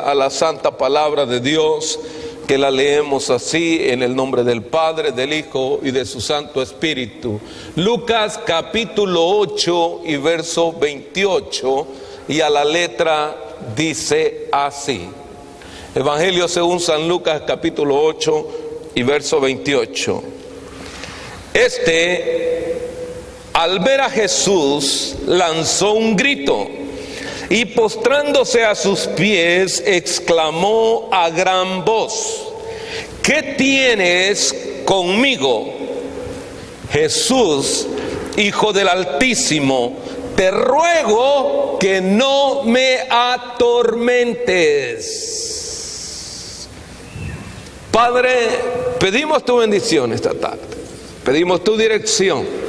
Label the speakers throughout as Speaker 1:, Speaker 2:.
Speaker 1: A la santa palabra de Dios, que la leemos así en el nombre del Padre, del Hijo y de su Santo Espíritu. Lucas capítulo 8 y verso 28, y a la letra dice así. Evangelio según San Lucas capítulo 8 y verso 28. Al ver a Jesús, lanzó un grito y postrándose a sus pies, exclamó a gran voz: ¿qué tienes conmigo, Jesús, Hijo del Altísimo? Te ruego que no me atormentes. Padre, pedimos tu bendición esta tarde, pedimos tu dirección.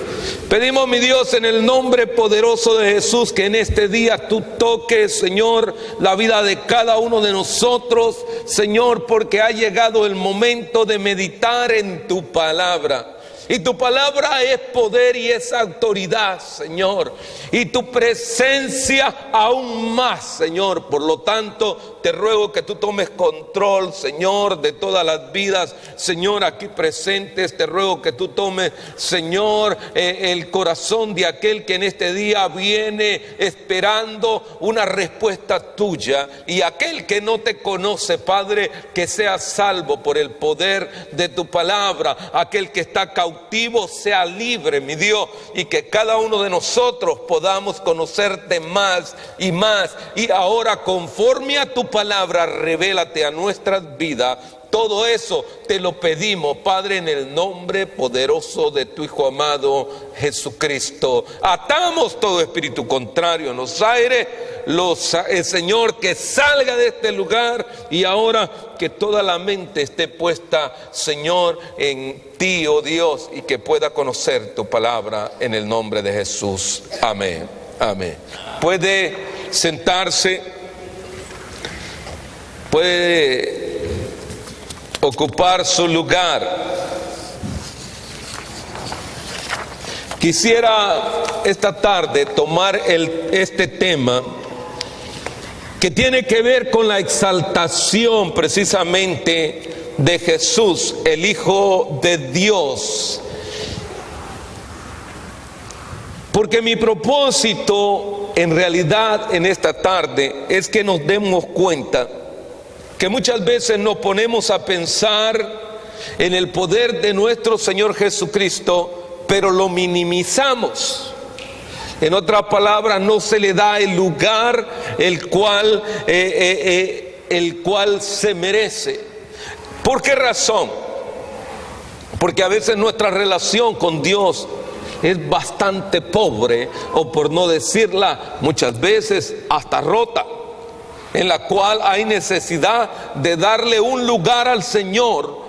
Speaker 1: Pedimos, mi Dios, en el nombre poderoso de Jesús, que en este día tú toques, Señor, la vida de cada uno de nosotros, Señor, porque ha llegado el momento de meditar en tu palabra. Y tu palabra es poder y es autoridad, Señor. Y tu presencia aún más, Señor. Por lo tanto, te ruego que tú tomes control, Señor, de todas las vidas, Señor, aquí presentes. Te ruego que tú tomes, Señor, el corazón de aquel que en este día viene esperando una respuesta tuya. Y aquel que no te conoce, Padre, que sea salvo por el poder de tu palabra. Aquel que está cautivo sea libre, mi Dios, y que cada uno de nosotros podamos conocerte más y más. Y ahora, conforme a tu palabra, revélate a nuestras vidas. Todo eso te lo pedimos, Padre, en el nombre poderoso de tu Hijo amado Jesucristo. Atamos todo espíritu contrario en los aires, Señor, que salga de este lugar, y ahora que toda la mente esté puesta, Señor, en ti, oh Dios, y que pueda conocer tu palabra en el nombre de Jesús. Amén. Amén. Puede sentarse, puede ocupar su lugar. Quisiera esta tarde tomar este tema que tiene que ver con la exaltación precisamente de Jesús, el Hijo de Dios. Porque mi propósito en realidad en esta tarde es que nos demos cuenta que muchas veces nos ponemos a pensar en el poder de nuestro Señor Jesucristo, pero lo minimizamos. En otras palabras, no se le da el lugar el cual se merece. ¿Por qué razón? Porque a veces nuestra relación con Dios es bastante pobre, o por no decirla muchas veces hasta rota, en la cual hay necesidad de darle un lugar al Señor.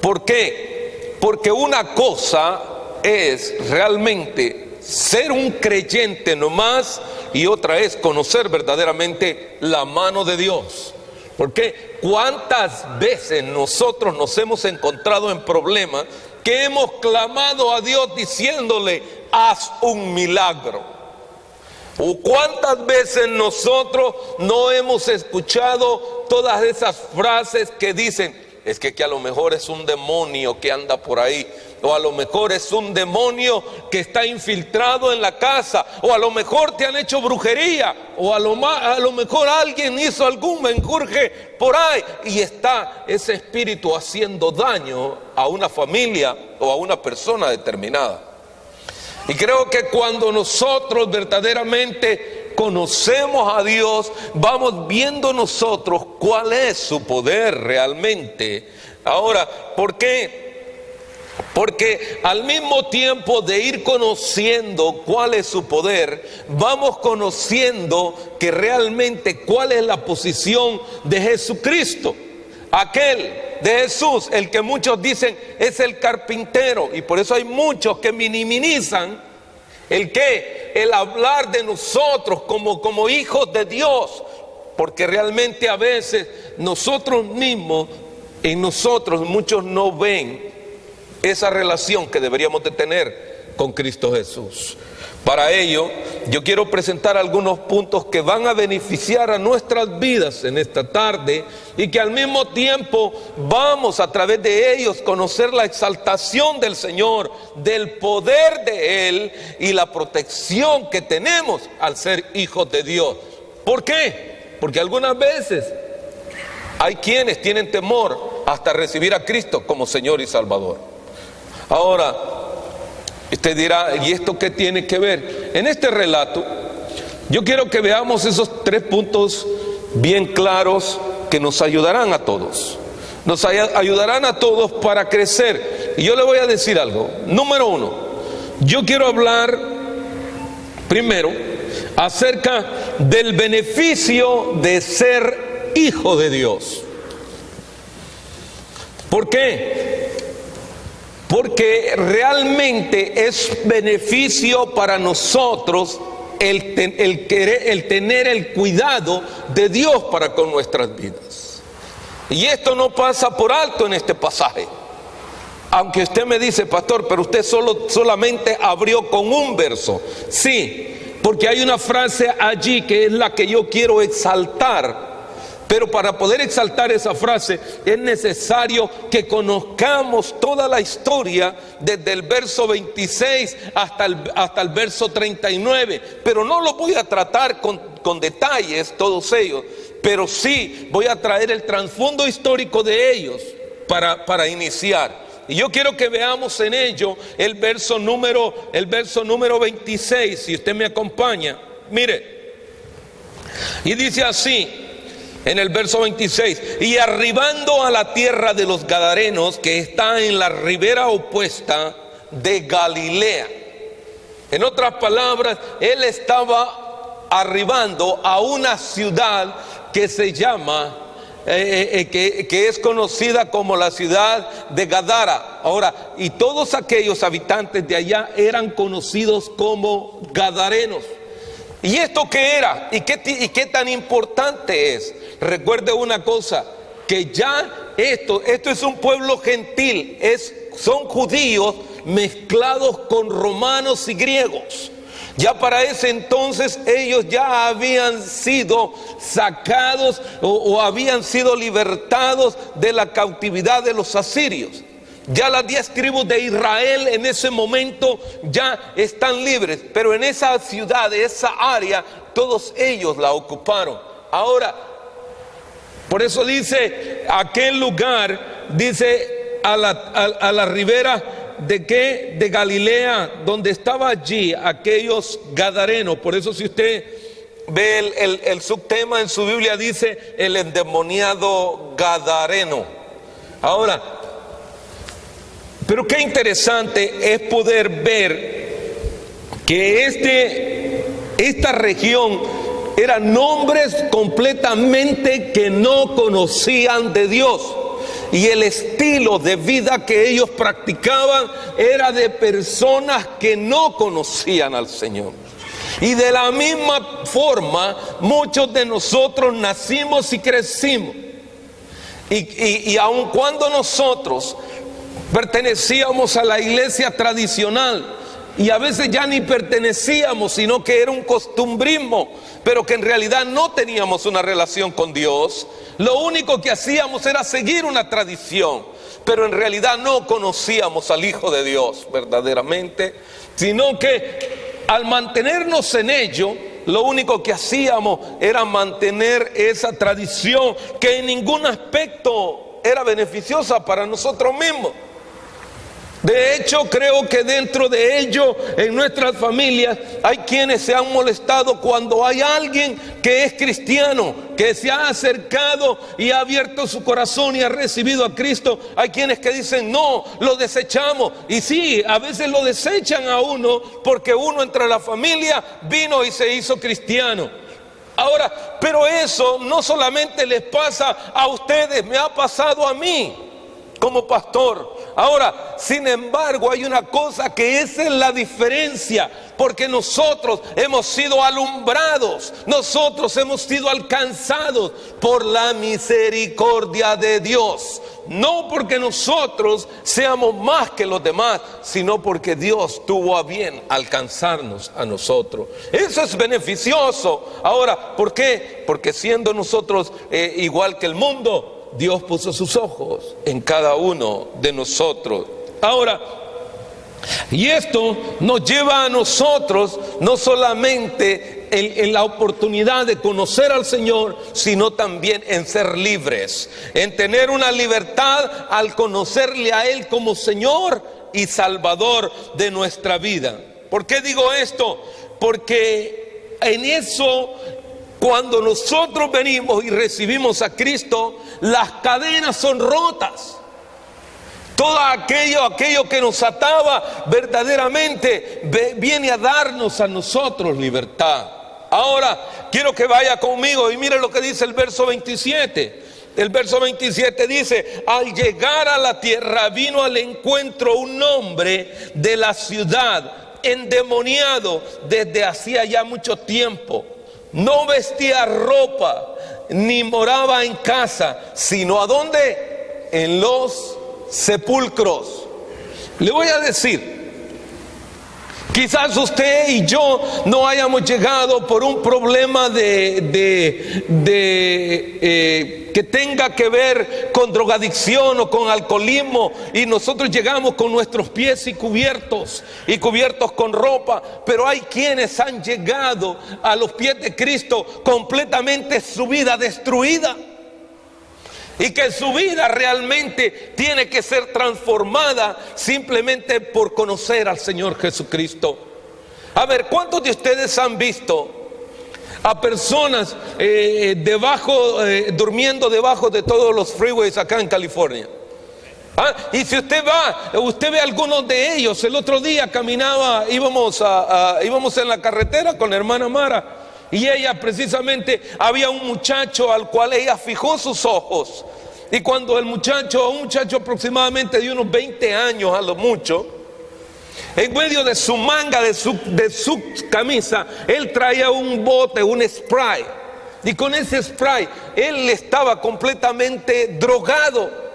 Speaker 1: ¿Por qué? Porque una cosa es realmente ser un creyente nomás, y otra es conocer verdaderamente la mano de Dios. Porque cuántas veces nosotros nos hemos encontrado en problemas que hemos clamado a Dios diciéndole: haz un milagro. ¿O cuántas veces nosotros no hemos escuchado todas esas frases que dicen: es que a lo mejor es un demonio que anda por ahí, o a lo mejor es un demonio que está infiltrado en la casa, o a lo mejor te han hecho brujería, o a lo mejor alguien hizo algún menjurje por ahí, y está ese espíritu haciendo daño a una familia o a una persona determinada? Y creo que cuando nosotros verdaderamente conocemos a Dios, vamos viendo nosotros cuál es su poder realmente. Ahora, ¿por qué? Porque al mismo tiempo de ir conociendo cuál es su poder, vamos conociendo que realmente cuál es la posición de Jesucristo. Aquel de Jesús, el que muchos dicen es el carpintero, y por eso hay muchos que minimizan el hablar de nosotros como hijos de Dios, porque realmente a veces nosotros mismos, en nosotros muchos no ven esa relación que deberíamos de tener con Cristo Jesús. Para ello, yo quiero presentar algunos puntos que van a beneficiar a nuestras vidas en esta tarde y que al mismo tiempo vamos a través de ellos conocer la exaltación del Señor, del poder de Él y la protección que tenemos al ser hijos de Dios. ¿Por qué? Porque algunas veces hay quienes tienen temor hasta recibir a Cristo como Señor y Salvador. Ahora, usted dirá, ¿y esto qué tiene que ver? En este relato, yo quiero que veamos esos 3 puntos bien claros que nos ayudarán a todos. Nos ayudarán a todos para crecer. Y yo le voy a decir algo. Número 1, yo quiero hablar primero acerca del beneficio de ser hijo de Dios. ¿Por qué? Porque realmente es beneficio para nosotros el tener el cuidado de Dios para con nuestras vidas. Y esto no pasa por alto en este pasaje. Aunque usted me dice, pastor, pero usted solamente abrió con un verso. Sí, porque hay una frase allí que es la que yo quiero exaltar. Pero para poder exaltar esa frase es necesario que conozcamos toda la historia desde el verso 26 hasta el verso 39. Pero no lo voy a tratar con detalles todos ellos, pero sí voy a traer el trasfondo histórico de ellos para iniciar. Y yo quiero que veamos en ello el verso número 26, si usted me acompaña. Mire, y dice así. En el verso 26, y arribando a la tierra de los Gadarenos, que está en la ribera opuesta de Galilea. En otras palabras, él estaba arribando a una ciudad que se llama, que es conocida como la ciudad de Gadara. Ahora, y todos aquellos habitantes de allá eran conocidos como Gadarenos. ¿Y esto qué era? ¿Y qué tan importante es? Recuerde una cosa, que ya esto es un pueblo gentil, son judíos mezclados con romanos y griegos. Ya para ese entonces ellos ya habían sido sacados o habían sido libertados de la cautividad de los asirios. Ya las 10 tribus de Israel en ese momento ya están libres, pero en esa ciudad, esa área, todos ellos la ocuparon. Ahora, por eso dice, aquel lugar, dice a la ribera de ¿qué? De Galilea, donde estaba allí aquellos gadarenos. Por eso si usted ve el subtema en su Biblia, dice el endemoniado gadareno. Ahora, pero qué interesante es poder ver que esta región eran nombres completamente que no conocían de Dios. Y el estilo de vida que ellos practicaban era de personas que no conocían al Señor. Y de la misma forma, muchos de nosotros nacimos y crecimos. Y aun cuando nosotros pertenecíamos a la iglesia tradicional y a veces ya ni pertenecíamos, sino que era un costumbrismo, pero que en realidad no teníamos una relación con Dios. Lo único que hacíamos era seguir una tradición, pero en realidad no conocíamos al Hijo de Dios verdaderamente, sino que al mantenernos en ello, lo único que hacíamos era mantener esa tradición que en ningún aspecto era beneficiosa para nosotros mismos. De hecho, creo que dentro de ello, en nuestras familias, hay quienes se han molestado cuando hay alguien que es cristiano, que se ha acercado y ha abierto su corazón y ha recibido a Cristo. Hay quienes que dicen, no, lo desechamos. Y sí, a veces lo desechan a uno porque uno entre la familia vino y se hizo cristiano. Ahora, pero eso no solamente les pasa a ustedes, me ha pasado a mí como pastor. Ahora, sin embargo, hay una cosa que esa es la diferencia, porque nosotros hemos sido alumbrados, nosotros hemos sido alcanzados por la misericordia de Dios. no porque nosotros seamos más que los demás, sino porque Dios tuvo a bien alcanzarnos a nosotros. Eso es beneficioso. Ahora, ¿por qué? Porque siendo nosotros igual que el mundo, Dios puso sus ojos en cada uno de nosotros. Ahora, y esto nos lleva a nosotros no solamente en la oportunidad de conocer al Señor, sino también en ser libres, en tener una libertad al conocerle a Él como Señor y Salvador de nuestra vida. ¿Por qué digo esto? Porque en eso, cuando nosotros venimos y recibimos a Cristo, las cadenas son rotas. Todo aquello que nos ataba verdaderamente viene a darnos a nosotros libertad. Ahora quiero que vaya conmigo y mire lo que dice el verso 27. El verso 27 dice: al llegar a la tierra vino al encuentro un hombre de la ciudad, endemoniado desde hacía ya mucho tiempo. No vestía ropa ni moraba en casa, sino ¿a dónde? En los sepulcros. Le voy a decir, quizás usted y yo no hayamos llegado por un problema que tenga que ver con drogadicción o con alcoholismo, y nosotros llegamos con nuestros pies y cubiertos con ropa. Pero hay quienes han llegado a los pies de Cristo completamente su vida destruida, y que su vida realmente tiene que ser transformada simplemente por conocer al Señor Jesucristo. A ver, ¿cuántos de ustedes han visto a personas durmiendo debajo de todos los freeways acá en California? Y si usted ve algunos de ellos. El otro día íbamos en la carretera con la hermana Mara, y ella precisamente, había un muchacho al cual ella fijó sus ojos. Y cuando un muchacho aproximadamente de unos 20 años a lo mucho, en medio de su manga, de su camisa, él traía un bote, un spray. Y con ese spray, él estaba completamente drogado.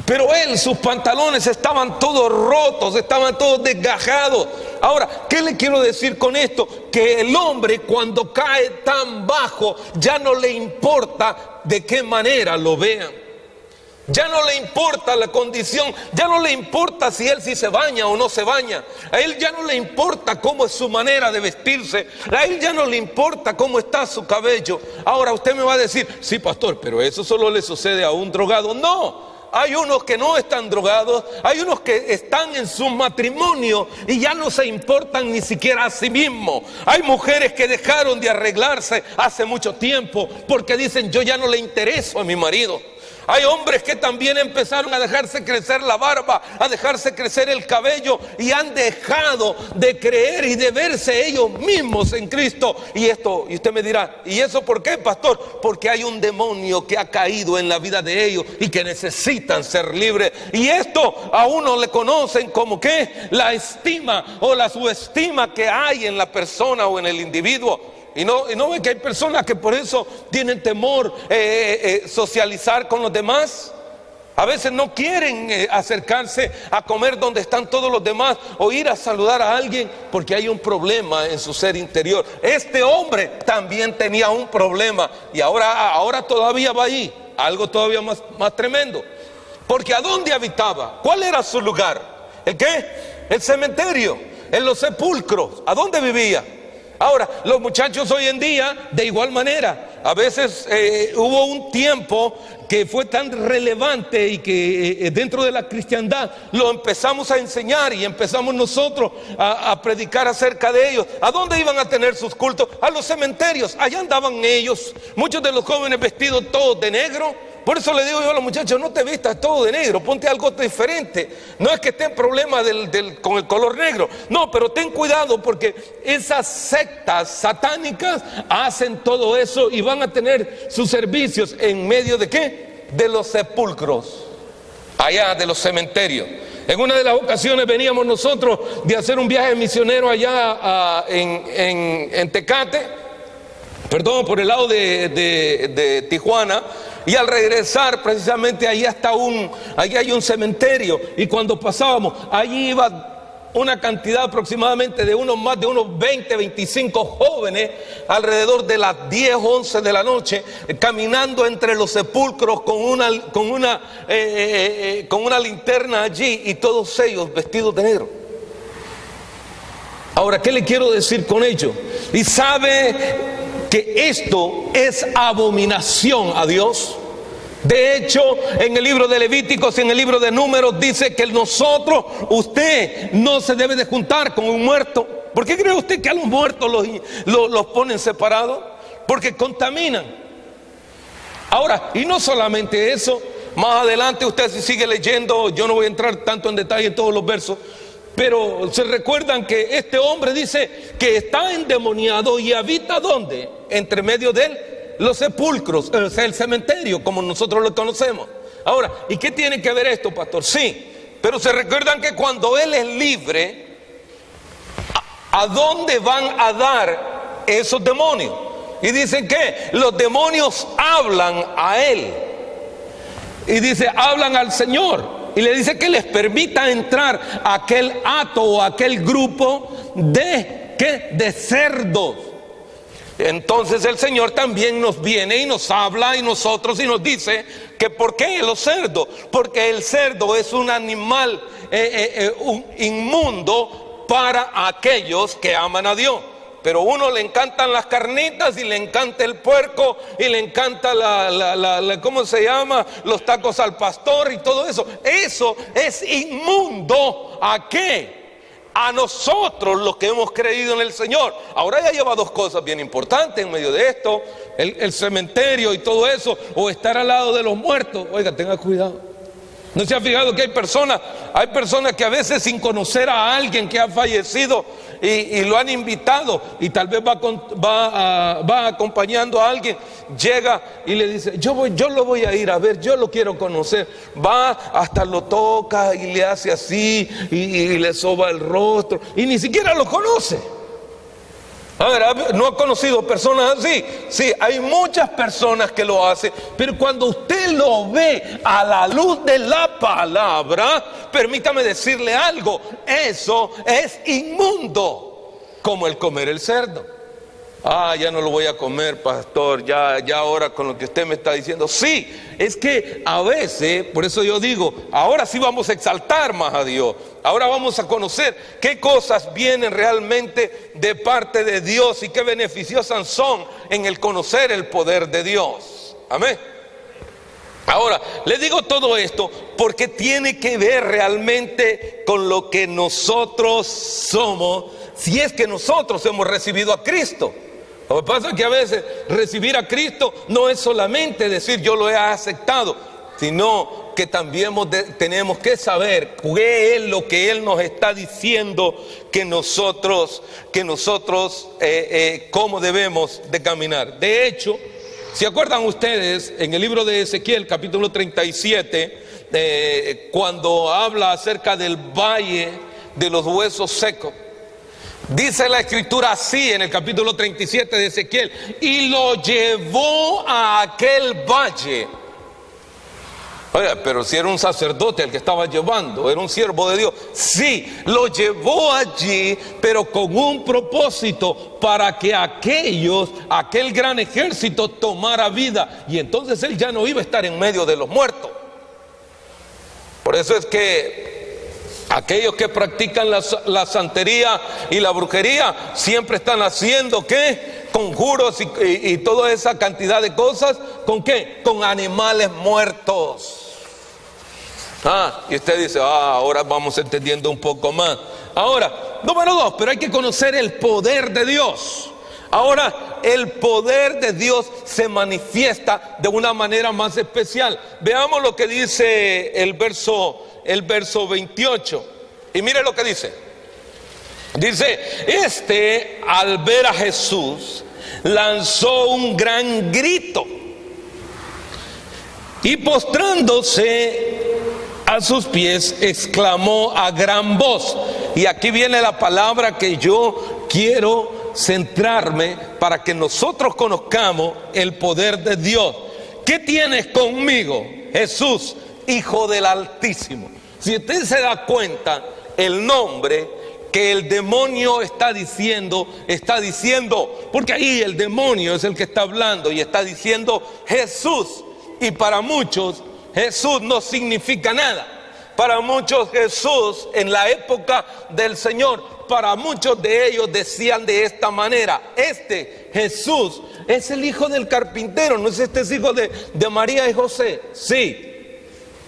Speaker 1: Pero sus pantalones estaban todos rotos, estaban todos desgajados. Ahora, ¿qué le quiero decir con esto? Que el hombre, cuando cae tan bajo, ya no le importa de qué manera lo vean. Ya no le importa la condición, ya no le importa si se baña o no se baña. A él ya no le importa cómo es su manera de vestirse. A él ya no le importa cómo está su cabello. Ahora usted me va a decir: sí, pastor, pero eso solo le sucede a un drogado. No. Hay unos que no están drogados, hay unos que están en su matrimonio y ya no se importan ni siquiera a sí mismos. Hay mujeres que dejaron de arreglarse hace mucho tiempo porque dicen: yo ya no le intereso a mi marido. Hay hombres que también empezaron a dejarse crecer la barba, a dejarse crecer el cabello, y han dejado de creer y de verse ellos mismos en Cristo. Y usted me dirá: ¿y eso por qué, pastor? Porque hay un demonio que ha caído en la vida de ellos y que necesitan ser libres. Y esto a uno le conocen como ¿qué? La estima o la subestima que hay en la persona o en el individuo. Y no ve que hay personas que por eso tienen temor socializar con los demás. A veces no quieren acercarse a comer donde están todos los demás, o ir a saludar a alguien, porque hay un problema en su ser interior. Este hombre también tenía un problema, y ahora todavía va ahí. Algo todavía más tremendo. Porque ¿a dónde habitaba? ¿Cuál era su lugar? ¿El qué? El cementerio, en los sepulcros. ¿A dónde vivía? Ahora, los muchachos hoy en día, de igual manera, a veces hubo un tiempo que fue tan relevante y que dentro de la cristiandad lo empezamos a enseñar y empezamos nosotros a predicar acerca de ellos. ¿A dónde iban a tener sus cultos? A los cementerios. Allá andaban ellos, muchos de los jóvenes vestidos todos de negro. Por eso le digo yo a los muchachos: no te vistas todo de negro, ponte algo diferente. No es que esté en problema con el color negro, no, pero ten cuidado, porque esas sectas satánicas hacen todo eso y van a tener sus servicios en medio de ¿qué? De los sepulcros, allá de los cementerios. En una de las ocasiones veníamos nosotros de hacer un viaje misionero allá en Tecate, por el lado de Tijuana. Y al regresar, precisamente ahí hay un cementerio. Y cuando pasábamos, allí iba una cantidad aproximadamente de más de unos 20, 25 jóvenes, alrededor de las 10, 11 de la noche, caminando entre los sepulcros con una linterna allí, y todos ellos vestidos de negro. Ahora, ¿qué le quiero decir con ello? Y sabe que esto es abominación a Dios. De hecho, en el libro de Levíticos y en el libro de Números dice que usted no se debe de juntar con un muerto. ¿Por qué cree usted que a los muertos los ponen separados? Porque contaminan. Ahora, y no solamente eso, más adelante usted si sigue leyendo, yo no voy a entrar tanto en detalle en todos los versos, pero se recuerdan que este hombre dice que está endemoniado y habita ¿dónde? Entre medio de él. Los sepulcros, o sea, el cementerio, como nosotros lo conocemos. Ahora, ¿y qué tiene que ver esto, pastor? Sí, pero se recuerdan que cuando él es libre, ¿a dónde van a dar esos demonios? Y dicen que los demonios hablan a él. Y dice, hablan al Señor. Y le dice que les permita entrar a aquel hato o aquel grupo de cerdos. Entonces el Señor también nos viene y nos habla y nos dice que ¿por qué los cerdos? Porque el cerdo es un animal inmundo para aquellos que aman a Dios. Pero a uno le encantan las carnitas y le encanta el puerco y le encanta ¿cómo se llama? Los tacos al pastor y todo eso. Eso es inmundo. ¿A qué? A nosotros los que hemos creído en el Señor. Ahora ya lleva dos cosas bien importantes en medio de esto: el cementerio y todo eso, o estar al lado de los muertos. Oiga, tenga cuidado. ¿No se ha fijado que hay personas que a veces sin conocer a alguien que ha fallecido y lo han invitado, y tal vez va acompañando a alguien, llega y le dice, yo lo voy a ir a ver, yo lo quiero conocer, va hasta lo toca y le hace así y le soba el rostro y ni siquiera lo conoce? A ver, ¿no ha conocido personas así? Sí, hay muchas personas que lo hacen, pero cuando usted lo ve a la luz de la palabra, permítame decirle algo, eso es inmundo, como el comer el cerdo. Ya no lo voy a comer, pastor, ya ahora con lo que usted me está diciendo. Sí, es que a veces, por eso yo digo, ahora sí vamos a exaltar más a Dios. Ahora vamos a conocer qué cosas vienen realmente de parte de Dios y qué beneficiosas son en el conocer el poder de Dios. Amén. Ahora, le digo todo esto porque tiene que ver realmente con lo que nosotros somos, si es que nosotros hemos recibido a Cristo. Lo que pasa es que a veces recibir a Cristo no es solamente decir yo lo he aceptado, sino que también tenemos que saber qué es lo que Él nos está diciendo que nosotros cómo debemos de caminar. De hecho, ¿se acuerdan ustedes en el libro de Ezequiel, capítulo 37, cuando habla acerca del valle de los huesos secos? Dice la escritura así en el capítulo 37 de Ezequiel: y lo llevó a aquel valle. Oiga, pero si era un sacerdote el que estaba llevando, era un siervo de Dios. Sí, lo llevó allí, pero con un propósito, para que aquel gran ejército tomara vida. Y entonces él ya no iba a estar en medio de los muertos. Por eso es que aquellos que practican la santería y la brujería siempre están haciendo ¿qué? Conjuros y toda esa cantidad de cosas. ¿Con qué? Con animales muertos. Y usted dice, ahora vamos entendiendo un poco más. Ahora, número 2, pero hay que conocer el poder de Dios. Ahora, el poder de Dios se manifiesta de una manera más especial. Veamos lo que dice el verso 28. Y mire lo que dice. Dice, al ver a Jesús, lanzó un gran grito y postrándose a sus pies, exclamó a gran voz. Y aquí viene la palabra que yo quiero centrarme para que nosotros conozcamos el poder de Dios. ¿qué tienes conmigo, Jesús, Hijo del Altísimo? Si usted se da cuenta, el nombre que el demonio está diciendo, porque ahí el demonio es el que está hablando y está diciendo Jesús. Y para muchos Jesús no significa nada. Para muchos Jesús en la época del Señor, para muchos de ellos decían de esta manera: este Jesús es el hijo del carpintero, ¿no es este hijo de María y José? Sí.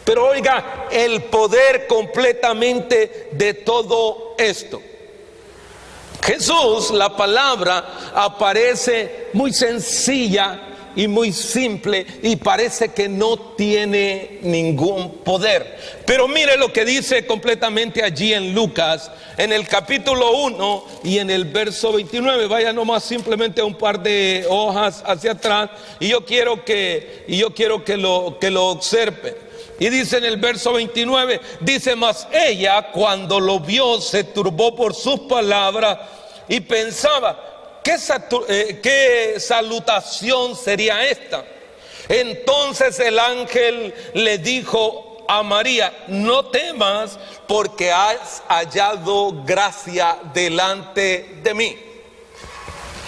Speaker 1: Pero oiga, el poder completamente de todo esto. Jesús, la palabra aparece muy sencilla y muy simple y parece que no tiene ningún poder. Pero mire lo que dice completamente allí en Lucas, en el capítulo 1 y en el verso 29. Vaya nomás simplemente un par de hojas hacia atrás y yo quiero que lo observe. Y dice en el verso 29, dice: mas ella cuando lo vio se turbó por sus palabras y pensaba, ¿qué salutación sería esta? Entonces el ángel le dijo a María: no temas, porque has hallado gracia delante de mí.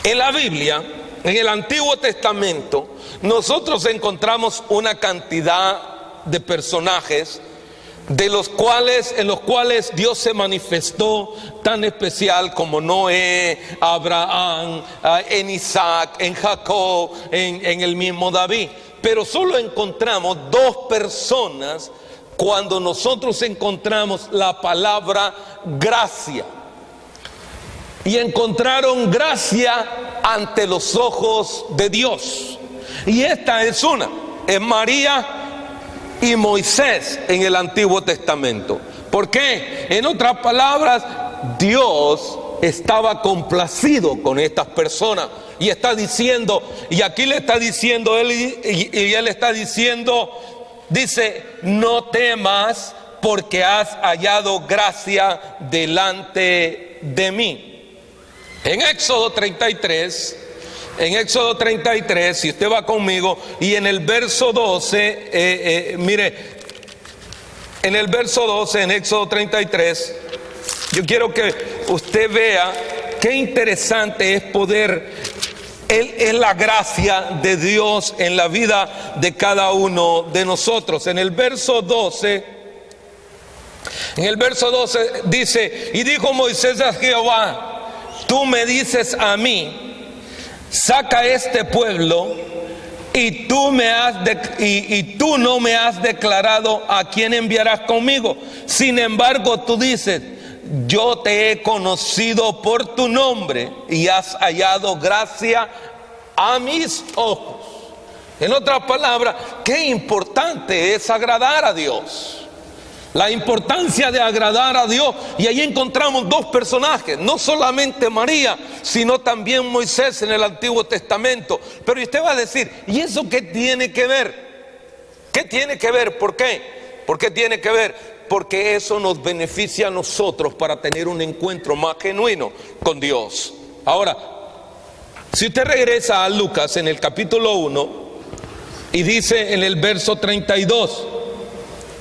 Speaker 1: En la Biblia, en el Antiguo Testamento, nosotros encontramos una cantidad de personajes en los cuales Dios se manifestó tan especial, como Noé, Abraham, en Isaac, en Jacob, en el mismo David. Pero solo encontramos dos personas cuando nosotros encontramos la palabra gracia. Y encontraron gracia ante los ojos de Dios. Y esta es María y Moisés en el Antiguo Testamento. ¿Por qué? En otras palabras, Dios estaba complacido con estas personas y está diciendo, y aquí le está diciendo él, y él está diciendo, dice: no temas, porque has hallado gracia delante de mí. En Éxodo 33, si usted va conmigo, y en el verso 12, mire, en el verso 12, en Éxodo 33, yo quiero que usted vea qué interesante es es la gracia de Dios en la vida de cada uno de nosotros. En el verso 12 dice: y dijo Moisés a Jehová: tú me dices a mí, saca este pueblo, y tú no me has declarado a quién enviarás conmigo. Sin embargo, tú dices: yo te he conocido por tu nombre y has hallado gracia a mis ojos. En otras palabras, qué importante es agradar a Dios. La importancia de agradar a Dios. Y ahí encontramos dos personajes, no solamente María, sino también Moisés en el Antiguo Testamento. Pero usted va a decir: ¿y eso qué tiene que ver? ¿Qué tiene que ver? ¿Por qué? ¿Por qué tiene que ver? Porque eso nos beneficia a nosotros para tener un encuentro más genuino con Dios. Ahora, si usted regresa a Lucas en el capítulo 1 y dice en el verso 32,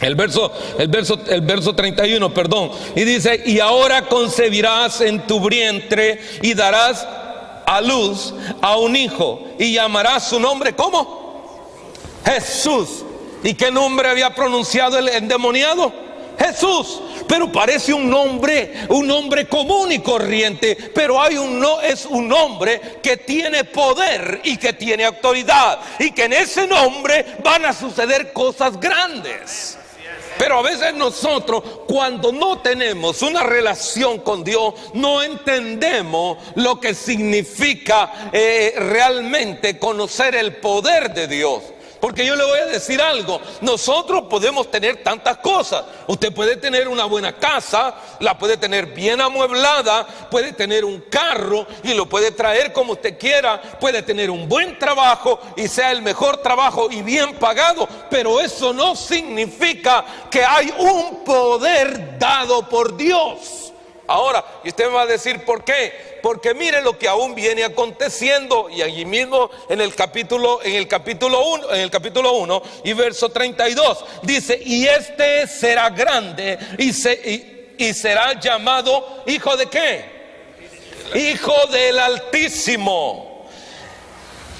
Speaker 1: el verso 31, perdón, y dice: y ahora concebirás en tu vientre y darás a luz a un hijo y llamarás su nombre, ¿cómo? Jesús. ¿Y qué nombre había pronunciado el endemoniado? Jesús. Pero parece un nombre común y corriente, pero es un nombre que tiene poder y que tiene autoridad, y que en ese nombre van a suceder cosas grandes. Pero a veces nosotros, cuando no tenemos una relación con Dios, no entendemos lo que significa realmente conocer el poder de Dios. Porque yo le voy a decir algo: nosotros podemos tener tantas cosas. Usted puede tener una buena casa, la puede tener bien amueblada, puede tener un carro y lo puede traer como usted quiera, puede tener un buen trabajo y sea el mejor trabajo y bien pagado, pero eso no significa que hay un poder dado por Dios. Ahora, y usted me va a decir: ¿por qué? Porque mire lo que aún viene aconteciendo, y allí mismo en el capítulo 1 y verso 32 dice: y este será grande y será llamado ¿hijo de qué? Hijo del Altísimo.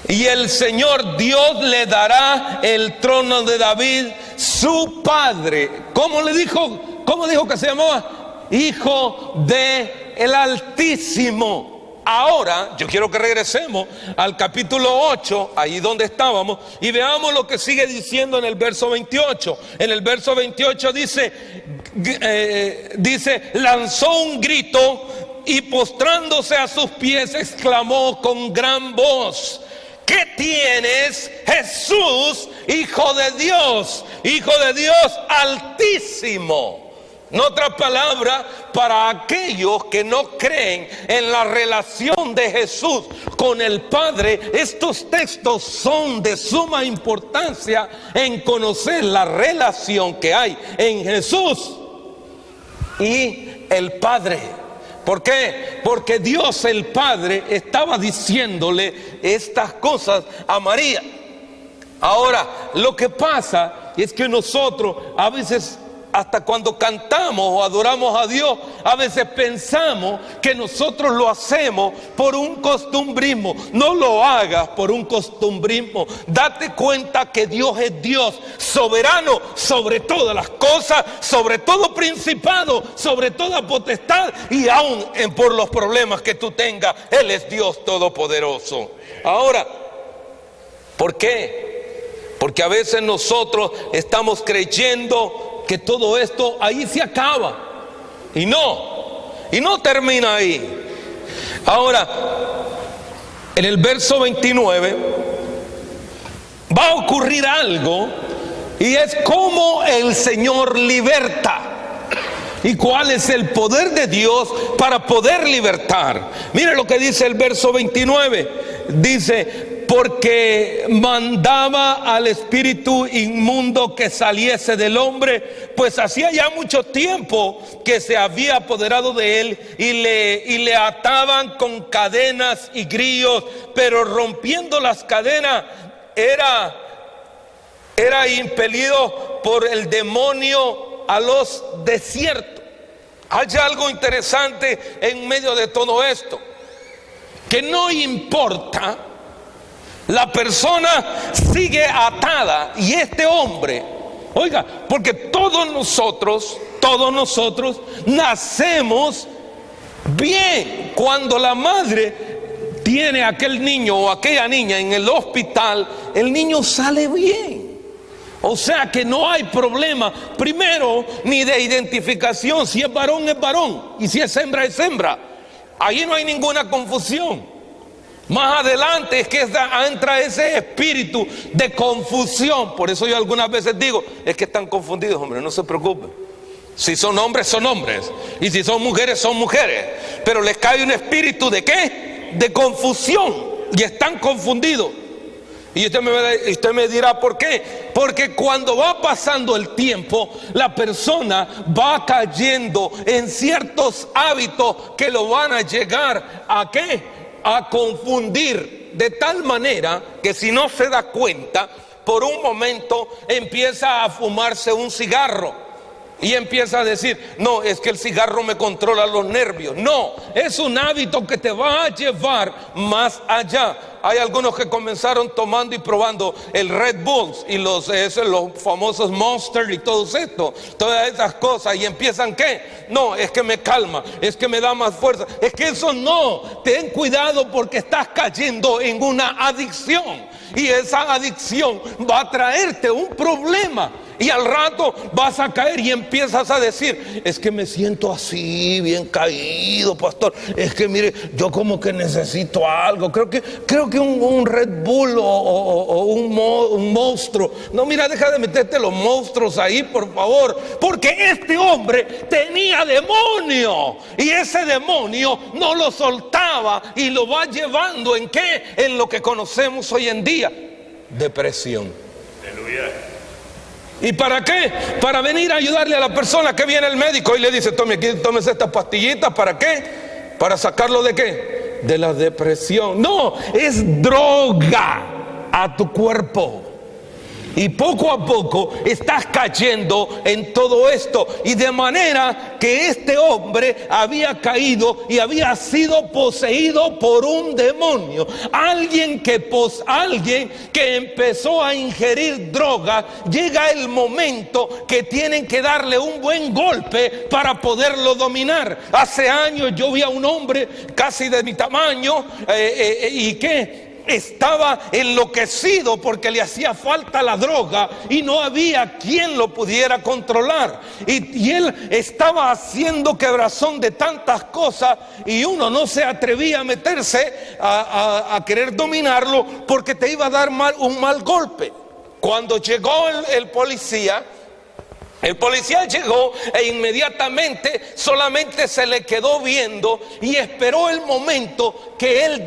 Speaker 1: Y el Señor Dios le dará el trono de David, su padre. ¿Cómo le dijo? ¿Cómo dijo que se llamaba? Hijo del Altísimo. Ahora yo quiero que regresemos al capítulo 8, ahí donde estábamos, y veamos lo que sigue diciendo en el verso 28. En el verso 28 dice: lanzó un grito y postrándose a sus pies exclamó con gran voz: ¿qué tienes, Jesús, Hijo de Dios Altísimo? En otras palabras, para aquellos que no creen en la relación de Jesús con el Padre, estos textos son de suma importancia en conocer la relación que hay en Jesús y el Padre. ¿Por qué? Porque Dios el Padre estaba diciéndole estas cosas a María. Ahora, lo que pasa es que nosotros a veces, hasta cuando cantamos o adoramos a Dios, a veces pensamos que nosotros lo hacemos por un costumbrismo. No lo hagas por un costumbrismo. Date cuenta que Dios es Dios, soberano sobre todas las cosas, sobre todo principado, sobre toda potestad, y aún por los problemas que tú tengas, Él es Dios todopoderoso. Ahora, ¿por qué? Porque a veces nosotros estamos creyendo que todo esto ahí se acaba, y no termina ahí. Ahora, en el verso 29 va a ocurrir algo, y es cómo el Señor liberta, y cuál es el poder de Dios para poder libertar. Mire lo que dice el verso 29, dice: porque mandaba al espíritu inmundo que saliese del hombre, pues hacía ya mucho tiempo que se había apoderado de él, y le ataban con cadenas y grillos, pero rompiendo las cadenas era impelido por el demonio a los desiertos. Hay algo interesante en medio de todo esto, que no importa, la persona sigue atada, y este hombre, oiga, porque todos nosotros nacemos bien. Cuando la madre tiene a aquel niño o aquella niña en el hospital, el niño sale bien. O sea que no hay problema, primero, ni de identificación. Si es varón, es varón, y si es hembra, es hembra. Ahí no hay ninguna confusión. Más adelante es que entra ese espíritu de confusión. Por eso yo algunas veces digo: es que están confundidos, hombre, no se preocupen. Si son hombres, son hombres, y si son mujeres, son mujeres. Pero les cae un espíritu ¿de qué? De confusión, y están confundidos. Y usted me dirá: ¿por qué? Porque cuando va pasando el tiempo, la persona va cayendo en ciertos hábitos que lo van a llegar a ¿qué? A confundir, de tal manera que si no se da cuenta, por un momento empieza a fumarse un cigarro y empieza a decir: no, es que el cigarro me controla los nervios. No, es un hábito que te va a llevar más allá. Hay algunos que comenzaron tomando y probando el Red Bull y los famosos Monster y todo esto, todas esas cosas, y empiezan ¿qué? No, es que me calma, es que me da más fuerza. Es que eso no, ten cuidado, porque estás cayendo en una adicción, y esa adicción va a traerte un problema, y al rato vas a caer y empiezas a decir: es que me siento así, bien caído, pastor, es que mire, yo como que necesito algo, creo que un Red Bull o un monstruo. No, mira, deja de meterte los monstruos ahí, por favor, porque este hombre tenía demonio, y ese demonio no lo soltaba, y lo va llevando ¿en qué? En lo que conocemos hoy en día: depresión. Aleluya. ¿Y para qué? Para venir a ayudarle a la persona que viene al médico y le dice: tómese estas pastillitas. ¿Para qué? ¿Para sacarlo de qué? De la depresión. No, es droga a tu cuerpo. Y poco a poco estás cayendo en todo esto. Y de manera que este hombre había caído y había sido poseído por un demonio. Alguien que empezó a ingerir droga. Llega el momento que tienen que darle un buen golpe para poderlo dominar. Hace años yo vi a un hombre casi de mi tamaño y que estaba enloquecido porque le hacía falta la droga y no había quien lo pudiera controlar, y él estaba haciendo quebrazón de tantas cosas y uno no se atrevía a meterse a querer dominarlo porque te iba a dar un mal golpe. Cuando llegó el policía llegó e inmediatamente solamente se le quedó viendo y esperó el momento que él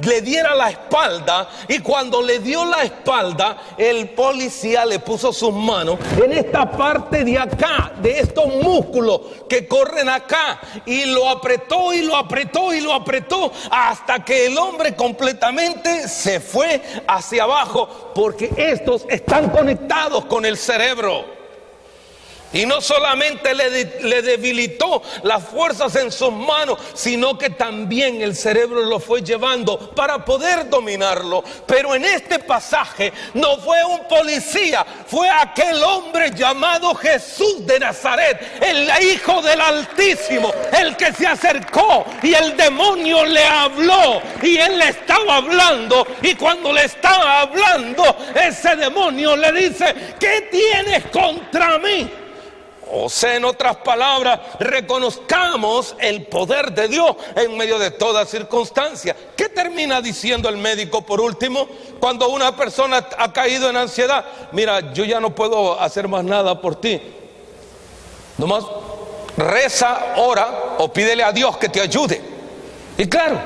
Speaker 1: le diera la espalda, y cuando le dio la espalda, el policía le puso sus manos en esta parte de acá, de estos músculos que corren acá, y lo apretó y lo apretó y lo apretó hasta que el hombre completamente se fue hacia abajo, porque estos están conectados con el cerebro. Y no solamente le debilitó las fuerzas en sus manos, sino que también el cerebro lo fue llevando para poder dominarlo. Pero en este pasaje no fue un policía, fue aquel hombre llamado Jesús de Nazaret, el Hijo del Altísimo, el que se acercó y el demonio le habló y él le estaba hablando. Y cuando le estaba hablando, ese demonio le dice: ¿qué tienes contra mí? O sea, en otras palabras, reconozcamos el poder de Dios en medio de toda circunstancia. ¿Qué termina diciendo el médico por último? Cuando una persona ha caído en ansiedad: mira, yo ya no puedo hacer más nada por ti. Nomás reza, ora o pídele a Dios que te ayude. Y claro,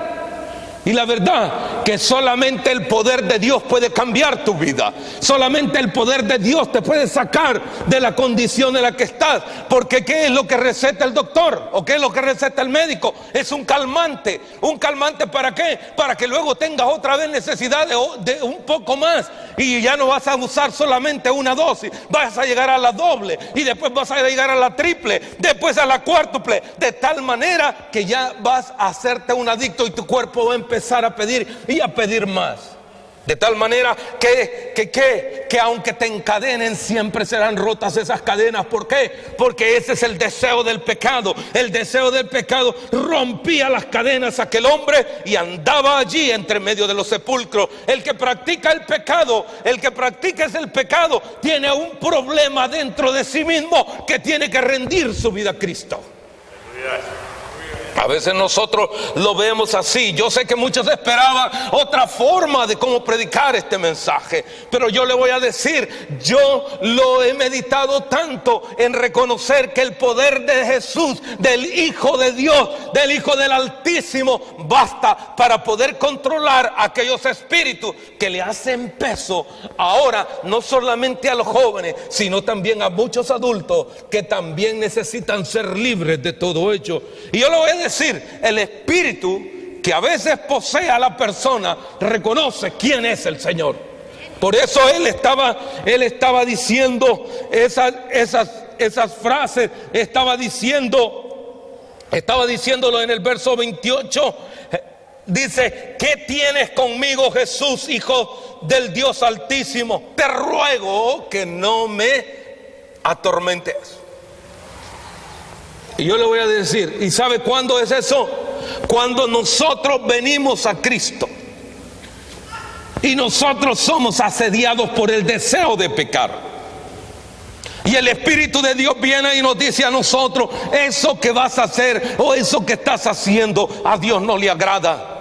Speaker 1: y la verdad que solamente el poder de Dios puede cambiar tu vida. Solamente el poder de Dios te puede sacar de la condición en la que estás. Porque ¿qué es lo que receta el doctor? ¿O qué es lo que receta el médico? Es un calmante. ¿Un calmante para qué? Para que luego tengas otra vez necesidad de un poco más. Y ya no vas a usar solamente una dosis. Vas a llegar a la doble. Y después vas a llegar a la triple. Después a la cuádruple. De tal manera que ya vas a hacerte un adicto y tu cuerpo va a empezar a pedir y a pedir más. De tal manera que aunque te encadenen, siempre serán rotas esas cadenas. ¿Por qué? Porque ese es el deseo del pecado. El deseo del pecado rompía las cadenas a aquel hombre y andaba allí entre medio de los sepulcros. El que practica el pecado, tiene un problema dentro de sí mismo, que tiene que rendir su vida a Cristo. A veces nosotros lo vemos así. Yo sé que muchos esperaban otra forma de cómo predicar este mensaje, pero yo le voy a decir, yo lo he meditado tanto en reconocer que el poder de Jesús, del Hijo de Dios, del Hijo del Altísimo, basta para poder controlar aquellos espíritus que le hacen peso ahora, no solamente a los jóvenes, sino también a muchos adultos que también necesitan ser libres de todo ello. Y yo le voy a decir, el espíritu que a veces posee a la persona reconoce quién es el Señor. Por eso él estaba diciendo esas frases, estaba diciéndolo en el verso 28. Dice: ¿qué tienes conmigo, Jesús, Hijo del Dios Altísimo? Te ruego que no me atormentes. Y yo le voy a decir, ¿y sabe cuándo es eso? Cuando nosotros venimos a Cristo y nosotros somos asediados por el deseo de pecar. Y el Espíritu de Dios viene y nos dice a nosotros: eso que vas a hacer o eso que estás haciendo a Dios no le agrada.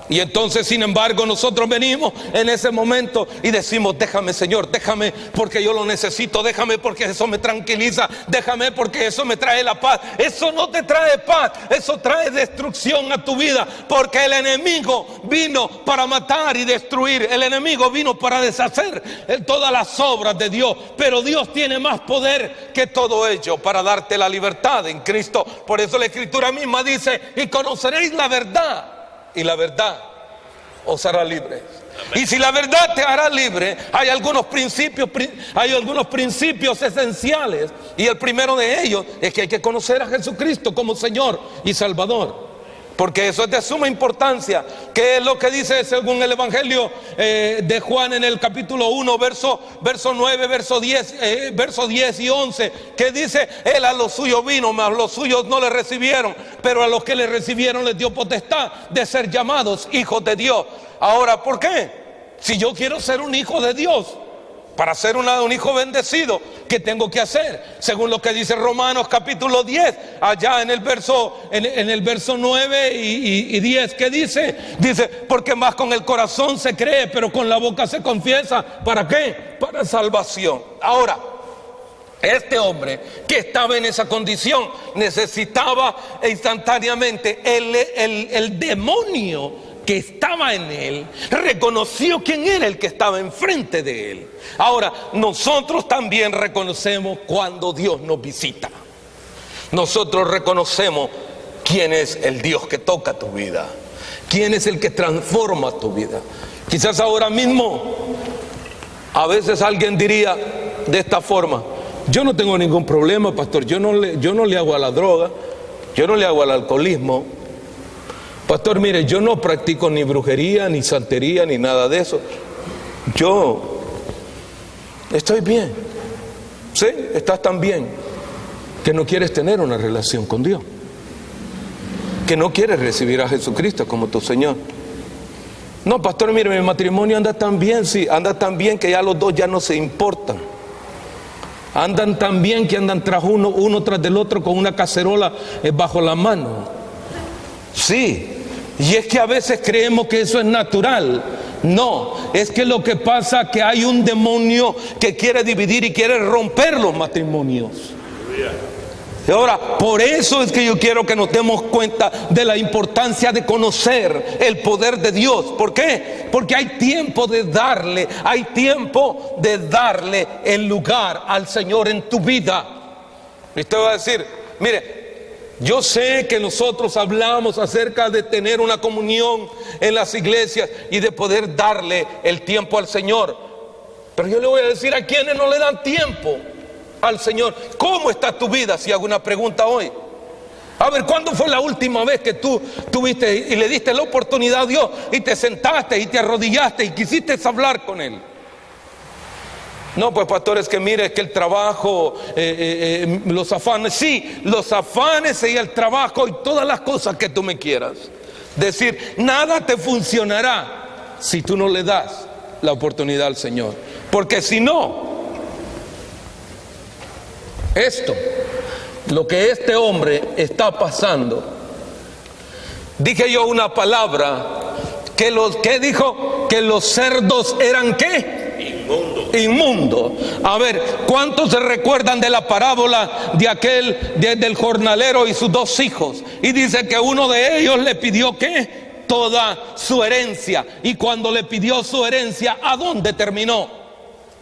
Speaker 1: Y entonces, sin embargo, nosotros venimos en ese momento y decimos: déjame, Señor, déjame porque yo lo necesito, déjame porque eso me tranquiliza, déjame porque eso me trae la paz. Eso no te trae paz, eso trae destrucción a tu vida, porque el enemigo vino para matar y destruir. El enemigo vino para deshacer todas las obras de Dios, pero Dios tiene más poder que todo ello para darte la libertad en Cristo. Por eso la Escritura misma dice: y conoceréis la verdad, y la verdad os hará libres. Y si la verdad te hará libre, hay algunos principios esenciales, y el primero de ellos es que hay que conocer a Jesucristo como Señor y Salvador, porque eso es de suma importancia. ¿Qué es lo que dice según el Evangelio de Juan en el capítulo 1, verso 9, verso 10 y 11? Que dice: Él a los suyos vino, mas los suyos no le recibieron, pero a los que le recibieron les dio potestad de ser llamados hijos de Dios. Ahora, ¿por qué? Si yo quiero ser un hijo de Dios, para ser un hijo bendecido, ¿qué tengo que hacer? Según lo que dice Romanos capítulo 10, allá en el verso 9 y 10, ¿qué dice? Dice: porque más con el corazón se cree, pero con la boca se confiesa. ¿Para qué? Para salvación. Ahora, este hombre que estaba en esa condición necesitaba instantáneamente el demonio que estaba en él reconoció quién era el que estaba enfrente de él. Ahora, nosotros también reconocemos cuando Dios nos visita. Nosotros reconocemos quién es el Dios que toca tu vida, quién es el que transforma tu vida. Quizás ahora mismo, a veces alguien diría de esta forma: yo no tengo ningún problema, pastor, yo no le hago a la droga, yo no le hago al alcoholismo. Pastor, mire, yo no practico ni brujería, ni santería, ni nada de eso. Yo estoy bien. Sí, estás tan bien que no quieres tener una relación con Dios, que no quieres recibir a Jesucristo como tu Señor. No, pastor, mire, mi matrimonio anda tan bien, sí, anda tan bien que ya los dos ya no se importan. Andan tan bien que andan tras uno tras del otro con una cacerola bajo la mano. Sí, y es que a veces creemos que eso es natural. No, es que lo que pasa es que hay un demonio que quiere dividir y quiere romper los matrimonios. Y ahora, por eso es que yo quiero que nos demos cuenta de la importancia de conocer el poder de Dios. ¿Por qué? Porque hay tiempo de darle el lugar al Señor en tu vida. Y usted va a decir: mire, yo sé que nosotros hablamos acerca de tener una comunión en las iglesias y de poder darle el tiempo al Señor, pero yo le voy a decir a quienes no le dan tiempo al Señor: ¿cómo está tu vida? Si hago una pregunta hoy, a ver, ¿cuándo fue la última vez que tú tuviste y le diste la oportunidad a Dios y te sentaste y te arrodillaste y quisiste hablar con Él? No, pues pastor, es que mire, es que el trabajo, los afanes, sí, los afanes y el trabajo y todas las cosas que tú me quieras decir, nada te funcionará si tú no le das la oportunidad al Señor. Porque si no, lo que este hombre está pasando, dije yo una palabra, ¿qué dijo? Que los cerdos eran ¿qué? Inmundo. A ver, ¿cuántos se recuerdan de la parábola del jornalero y sus dos hijos? Y dice que uno de ellos le pidió ¿qué? Toda su herencia. Y cuando le pidió su herencia, ¿a dónde terminó?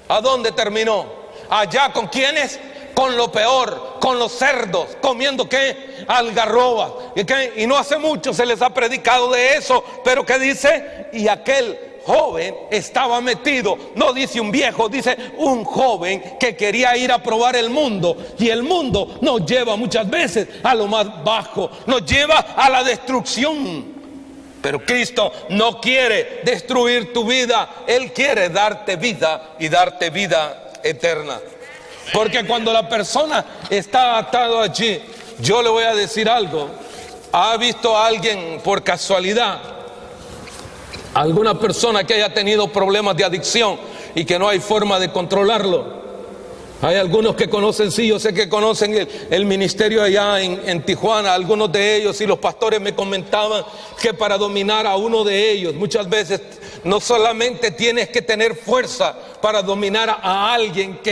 Speaker 1: ¿A dónde terminó? Allá, ¿con quiénes? Con lo peor, con los cerdos, comiendo ¿qué? Algarrobas. Y no hace mucho se les ha predicado de eso, pero ¿qué dice? Y aquel joven estaba metido, no dice un viejo, dice un joven que quería ir a probar el mundo. Y el mundo nos lleva muchas veces a lo más bajo, nos lleva a la destrucción. Pero Cristo no quiere destruir tu vida, Él quiere darte vida y darte vida eterna. Porque cuando la persona está atado allí, yo le voy a decir algo: ¿ha visto a alguien por casualidad, alguna persona que haya tenido problemas de adicción y que no hay forma de controlarlo? Hay algunos que conocen, sí, yo sé que conocen el ministerio allá en Tijuana, algunos de ellos, y los pastores me comentaban que para dominar a uno de ellos, muchas veces no solamente tienes que tener fuerza para dominar a alguien que